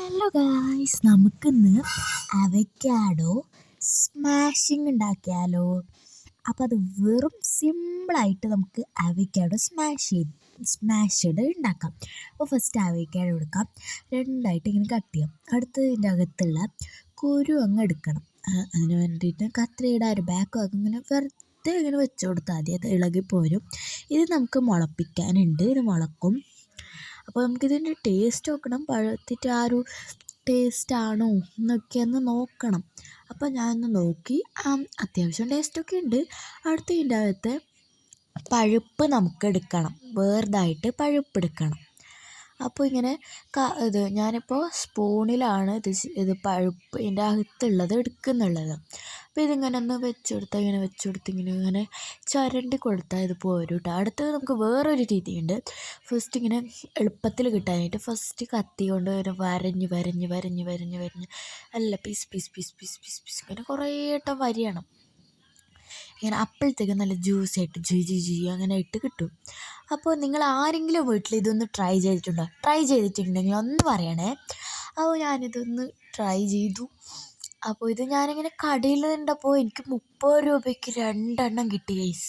Hello guys, നമുക്കിന്ന് avocado സ്മാഷിങ് ഉണ്ടാക്കിയാലോ. അപ്പോൾ അത് വെറും സിമ്പിളായിട്ട് നമുക്ക് അവക്കാഡോ സ്മാഷ്ഡ് ഉണ്ടാക്കാം. അപ്പോൾ ഫസ്റ്റ് അവക്കാഡോ എടുക്കാം, രണ്ടായിട്ട് ഇങ്ങനെ കട്ട് ചെയ്യാം. അടുത്ത് ഇതിൻ്റെ അകത്തുള്ള കുരു അങ്ങ് എടുക്കണം. അതിന് വേണ്ടിയിട്ട് കത്രിയുടെ ഒരു ബാക്ക് ഇങ്ങനെ വെറുതെ ഇങ്ങനെ വെച്ച് കൊടുത്താൽ മതി, അത് ഇളകിപ്പോരും. ഇത് നമുക്ക് മുളപ്പിക്കാനുണ്ട്, ഇത് മുളക്കും. അപ്പോൾ നമുക്കിതിൻ്റെ ടേസ്റ്റ് നോക്കണം, പഴുത്തിട്ട് ആ ഒരു ടേസ്റ്റാണോ എന്നൊക്കെ ഒന്ന് നോക്കണം. അപ്പോൾ ഞാനൊന്ന് നോക്കി, അത്യാവശ്യം ടേസ്റ്റൊക്കെ ഉണ്ട്. അടുത്ത ഇതിൻ്റെ അകത്ത് പഴുപ്പ് നമുക്ക് എടുക്കണം, വേറെതായിട്ട് പഴുപ്പെടുക്കണം. അപ്പോൾ ഇങ്ങനെ ഞാനിപ്പോൾ സ്പൂണിലാണ് ഇത് പഴുപ്പ് ഇതിൻ്റെ അകത്തുള്ളത് എടുക്കുന്നുള്ളത്. അപ്പോൾ ഇതിങ്ങനെ ഒന്ന് ഇങ്ങനെ ഇങ്ങനെ ചുരണ്ടി കൊടുത്താൽ ഇത് പോരും കേട്ടോ. അടുത്തത് നമുക്ക് വേറൊരു രീതിയുണ്ട്. ഫസ്റ്റ് ഇങ്ങനെ എളുപ്പത്തിൽ കിട്ടാനായിട്ട് ഫസ്റ്റ് കത്തി കൊണ്ട് ഇങ്ങനെ വരഞ്ഞ് നല്ല പീസ് ഇങ്ങനെ കുറേ വട്ടം വരിയണം. ഇങ്ങനെ അപ്പോഴത്തേക്ക് നല്ല ജ്യൂസായിട്ട് ജി അങ്ങനെ ഇട്ട് കിട്ടും. അപ്പോൾ നിങ്ങൾ ആരെങ്കിലും വീട്ടിൽ ഇതൊന്ന് ട്രൈ ചെയ്തിട്ടുണ്ടോ? ട്രൈ ചെയ്തിട്ടുണ്ടെങ്കിൽ ഒന്ന് പറയണേ. അപ്പോൾ ഞാനിതൊന്ന് ട്രൈ ചെയ്തു. അപ്പോൾ ഇത് ഞാനിങ്ങനെ കടയിൽ നിന്നപ്പോൾ എനിക്ക് 30 രൂപയ്ക്ക് 2 എണ്ണം കിട്ടി ഗൈസ്,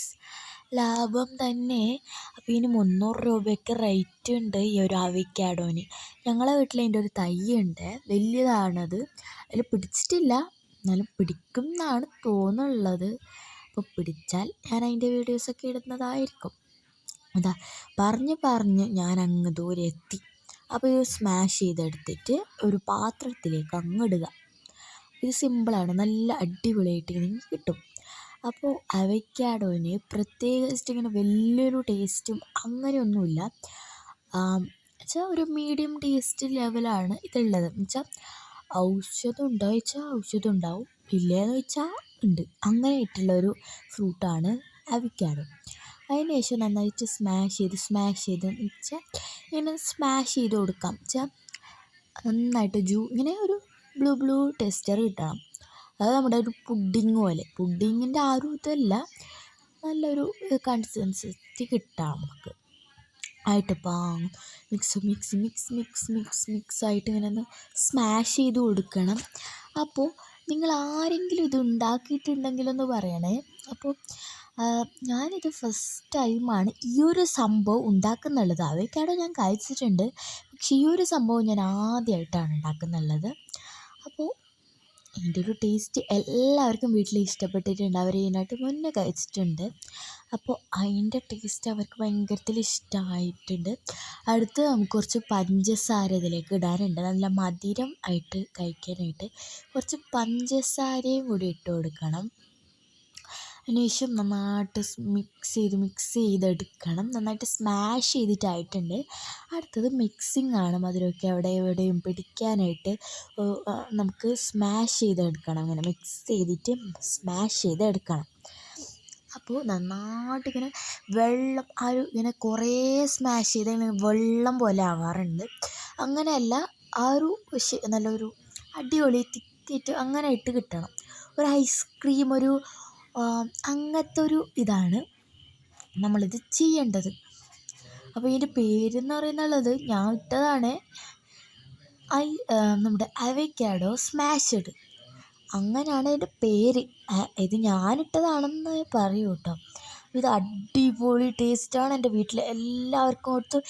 ലാഭം തന്നെ. അപ്പോൾ ഇതിന് 300 രൂപയ്ക്ക് റേറ്റ് ഉണ്ട് ഈ ഒരു അവക്കാഡോന്. ഞങ്ങളെ വീട്ടിൽ അതിൻ്റെ ഒരു തൈ ഉണ്ട്, വലിയതാണത്. അതിൽ പിടിച്ചിട്ടില്ല, എന്നാലും പിടിക്കും എന്നാണ് തോന്നുള്ളത്. അപ്പോൾ പിടിച്ചാൽ ഞാൻ അതിൻ്റെ വീഡിയോസൊക്കെ ഇടുന്നതായിരിക്കും. അതാ പറഞ്ഞ് ഞാൻ അങ്ങ് ദൂരെ എത്തി. അപ്പോൾ ഇത് സ്മാഷ് ചെയ്തെടുത്തിട്ട് ഒരു പാത്രത്തിലേക്ക് അങ്ങ് ഇടുക. ഇത് സിമ്പിളാണ്, നല്ല അടിപൊളിയായിട്ട് ഇങ്ങനെ കിട്ടും. അപ്പോൾ അവക്കാഡോന് പ്രത്യേകിച്ചിട്ട് ഇങ്ങനെ വലിയൊരു ടേസ്റ്റും അങ്ങനെയൊന്നുമില്ല. വെച്ചാൽ ഒരു മീഡിയം ടേസ്റ്റ് ലെവലാണ് ഇതുള്ളത്. എന്നുവെച്ചാൽ ഔഷധം ഉണ്ടോ ചോദിച്ചാൽ ഔഷധം ഉണ്ടാവും, ഇല്ലയെന്ന് വെച്ചാൽ ഉണ്ട്. അങ്ങനെയായിട്ടുള്ളൊരു ഫ്രൂട്ടാണ് അവക്കാഡോ. അതിന് ശേഷം നന്നായിട്ട് സ്മാഷ് ചെയ്ത് വെച്ചാൽ ഇങ്ങനെ സ്മാഷ് ചെയ്ത് കൊടുക്കാം. വെച്ചാൽ നന്നായിട്ട് ഇങ്ങനെ ഒരു ബ്ലൂ ടെക്സ്ചർ കിട്ടണം. അത് നമ്മുടെ ഒരു പുഡിങ് പോലെ, പുഡിങ്ങിൻ്റെ ആ ഒരു ഇതല്ല, നല്ലൊരു കൺസിസ്റ്റൻസി കിട്ടണം നമുക്ക് ആയിട്ട്. മിക്സ് ആയിട്ട് ഇങ്ങനെ ഒന്ന് സ്മാഷ് ചെയ്ത് കൊടുക്കണം. അപ്പോൾ നിങ്ങൾ ആരെങ്കിലും ഇത് ഉണ്ടാക്കിയിട്ടുണ്ടെങ്കിലൊന്ന് പറയണേ. അപ്പോൾ ഞാനിത് ഫസ്റ്റ് ടൈമാണ് ഈ ഒരു സംഭവം ഉണ്ടാക്കുന്നുള്ളത്. അവക്കാഡോ ഞാൻ കഴിച്ചിട്ടുണ്ട്, പക്ഷേ ഈ ഒരു സംഭവം ഞാൻ ആദ്യമായിട്ടാണ് ഉണ്ടാക്കുന്നുള്ളത്. അപ്പോൾ ഇതിൻ്റെ ഒരു ടേസ്റ്റ് എല്ലാവർക്കും വീട്ടിൽ ഇഷ്ടപ്പെട്ടിട്ടുണ്ട്, അവർ ഇതിനായിട്ട് മുന്നേ കഴിച്ചിട്ടുണ്ട്. അപ്പോൾ അതിൻ്റെ ടേസ്റ്റ് അവർക്ക് ഭയങ്കരത്തിൽ ഇഷ്ടമായിട്ടുണ്ട്. അടുത്ത് നമുക്ക് കുറച്ച് പഞ്ചസാര ഇതിലേക്ക് ഇടാനുണ്ട്, നല്ല മധുരം ആയിട്ട് കഴിക്കാനായിട്ട് കുറച്ച് പഞ്ചസാരയും കൂടി ഇട്ട് കൊടുക്കണം. അതിനുശേഷം നന്നായിട്ട് മിക്സ് ചെയ്തെടുക്കണം. നന്നായിട്ട് സ്മാഷ് ചെയ്തിട്ടായിട്ടുണ്ട്. അടുത്തത് മിക്സിങ് ആണ്. മധുരമൊക്കെ അവിടെ എവിടെയും പിടിക്കാനായിട്ട് നമുക്ക് സ്മാഷ് ചെയ്തെടുക്കണം. ഇങ്ങനെ മിക്സ് ചെയ്തിട്ട് സ്മാഷ് ചെയ്തെടുക്കണം. അപ്പോൾ നന്നായിട്ട് ഇങ്ങനെ വെള്ളം ഇങ്ങനെ കുറേ സ്മാഷ് ചെയ്ത് ഇങ്ങനെ വെള്ളം പോലെ ആവാറുണ്ട്. അങ്ങനെയല്ല, ആ ഒരു നല്ലൊരു അടിപൊളി തിക്കിയിട്ട് അങ്ങനെ ഇട്ട് കിട്ടണം. ഒരു ഐസ്ക്രീം അങ്ങനത്തെ ഒരു ഇതാണ് നമ്മളിത് ചെയ്യേണ്ടത്. അപ്പോൾ ഇതിൻ്റെ പേരെന്ന് പറയുന്നുള്ളത് ഞാൻ ഇട്ടതാണ്, നമ്മുടെ അവക്കാഡോ സ്മാഷ്ഡ്, അങ്ങനെയാണ് ഇതിൻ്റെ പേര്. ഇത് ഞാനിട്ടതാണെന്ന് പറയൂ കേട്ടോ. ഇത് അടിപൊളി ടേസ്റ്റാണ്. എൻ്റെ വീട്ടിൽ എല്ലാവർക്കും കൊടുത്ത്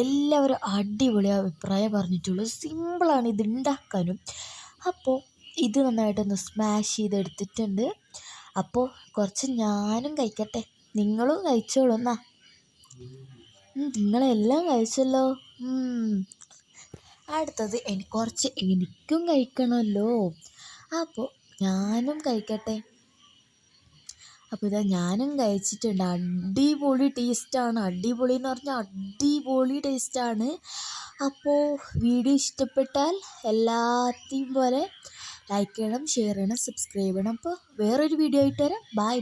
എല്ലാവരും അടിപൊളി അഭിപ്രായം പറഞ്ഞിട്ടുള്ളൂ. സിമ്പിളാണ് ഇത് ഉണ്ടാക്കാനും. അപ്പോൾ ഇത് നന്നായിട്ടൊന്ന് സ്മാഷ് ചെയ്തെടുത്തിട്ടുണ്ട്. അപ്പോൾ കുറച്ച് ഞാനും കഴിക്കട്ടെ, നിങ്ങളും കഴിച്ചോളൂ. എന്നാ നിങ്ങളെല്ലാം കഴിച്ചല്ലോ. അടുത്തത് കുറച്ച് എനിക്കും കഴിക്കണമല്ലോ, അപ്പോൾ ഞാനും കഴിക്കട്ടെ. അപ്പോൾ ഇതാ ഞാനും കഴിച്ചിട്ടുണ്ട്. അടിപൊളി ടേസ്റ്റാണ്. അടിപൊളി എന്ന് പറഞ്ഞാൽ അടിപൊളി ടേസ്റ്റാണ്. അപ്പോൾ വീഡിയോ ഇഷ്ടപ്പെട്ടാൽ എല്ലാത്തെയും പോലെ ലൈക്ക് ചെയ്യണം, ഷെയർ ചെയ്യണം, സബ്സ്ക്രൈബ് ചെയ്യണം. അപ്പോൾ വേറൊരു വീഡിയോ ആയിട്ട് വരാം. ബൈ.